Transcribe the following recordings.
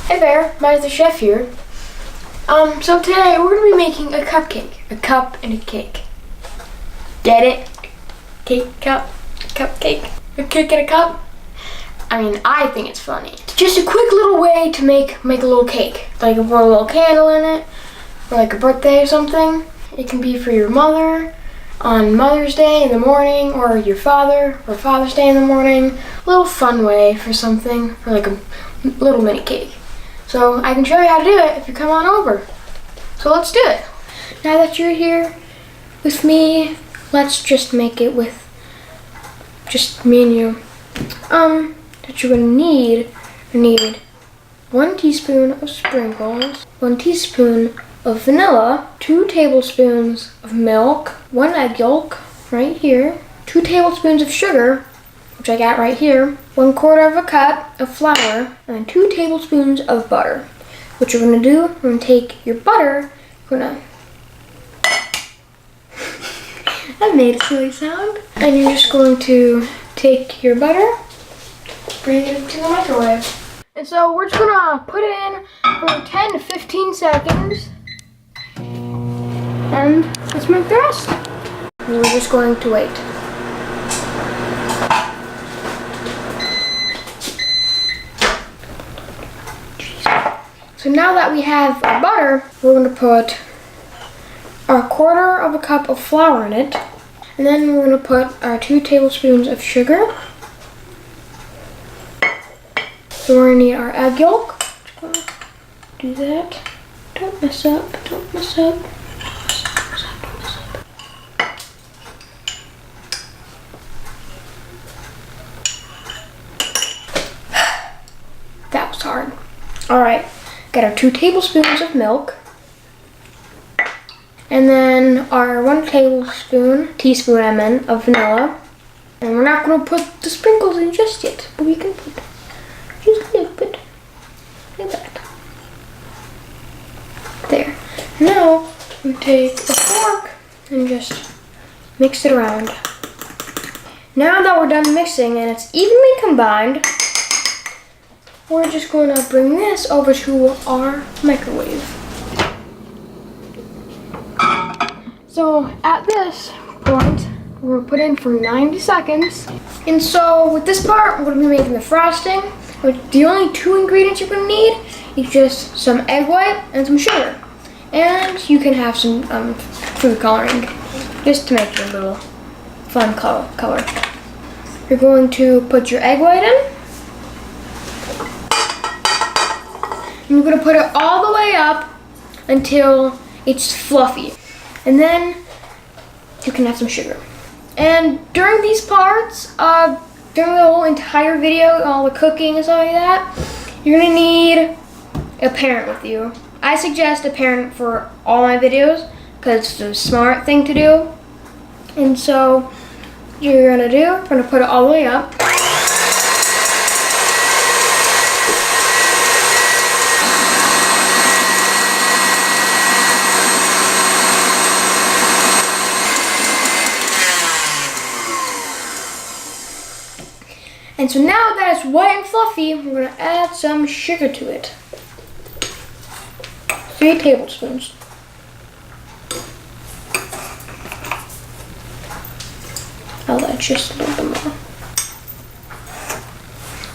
Hey there, Mike the chef here. So today we're gonna be making a cupcake. A cup and a cake. Get it? Cake, cup, cupcake. A cake and a cup? I mean, I think it's funny. Just a quick little way to make a little cake. Like put a little candle in it, or like a birthday or something. It can be for your mother on Mother's Day in the morning, or your father for Father's Day in the morning. A little fun way for something, for like a little mini cake. So I can show you how to do it if you come on over. So let's do it. Now that you're here with me, let's just make it with just me and you. That you're gonna need 1 teaspoon of sprinkles, 1 teaspoon of vanilla, 2 tablespoons of milk, 1 egg yolk right here, 2 tablespoons of sugar, which I got right here, 1/4 cup of flour, and 2 tablespoons of butter. What you're gonna do, we're gonna take your butter, that made a silly sound. And you're just going to take your butter, bring it into the microwave. And so we're just gonna put it in for 10 to 15 seconds. And let's make the rest. And we're just going to wait. So now that we have our butter, we're going to put our 1/4 cup of flour in it. And then we're going to put our 2 tablespoons of sugar. So we're going to need our egg yolk. Just going to do that. Don't mess up, don't mess up. Don't mess up. That was hard. All right. Got our 2 tablespoons of milk, and then our 1 teaspoon of vanilla. And we're not going to put the sprinkles in just yet, but we can put just a little bit like that. There. Now we take a fork and just mix it around. Now that we're done mixing and it's evenly combined, we're just going to bring this over to our microwave. So at this point, we're going to put in for 90 seconds. And so with this part, we're going to be making the frosting. The only 2 ingredients you're going to need is just some egg white and some sugar. And you can have some food coloring, just to make it a little fun color. You're going to put your egg white in. And you're going to put it all the way up until it's fluffy. And then you can have some sugar. And during these parts, during the whole entire video, all the cooking and stuff like that, you're going to need a parent with you. I suggest a parent for all my videos because it's a smart thing to do. And so what you're going to do, we're going to put it all the way up. And so now that it's white and fluffy, we're going to add some sugar to it. 3 tablespoons. I'll add just a little bit more.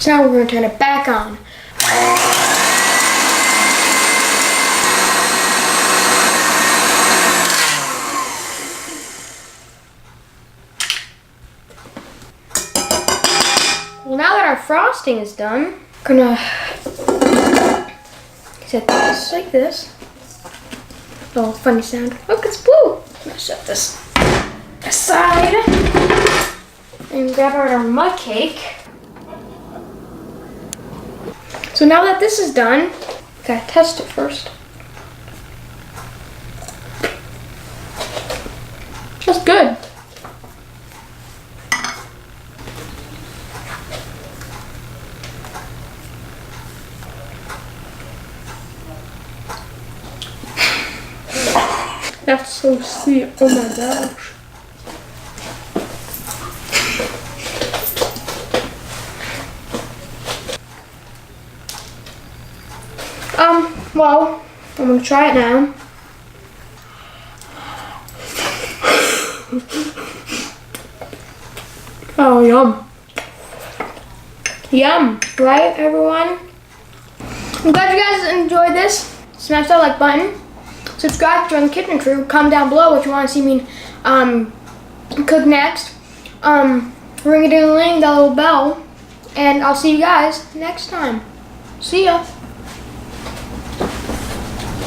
So now we're going to turn it back on. Well, now that our frosting is done, I'm gonna set this like this. Oh, funny sound. Look, it's blue. I'm gonna set this aside and grab out our mud cake. So now that this is done, gotta test it first. That's good. That's so sweet. Oh my gosh. Well, I'm gonna try it now. Oh, yum. Yum, right, everyone? I'm glad you guys enjoyed this. Smash that like button. Subscribe, join the kitchen crew. Comment down below what you want to see me cook next. Ring it in the ring, that little bell. And I'll see you guys next time. See ya.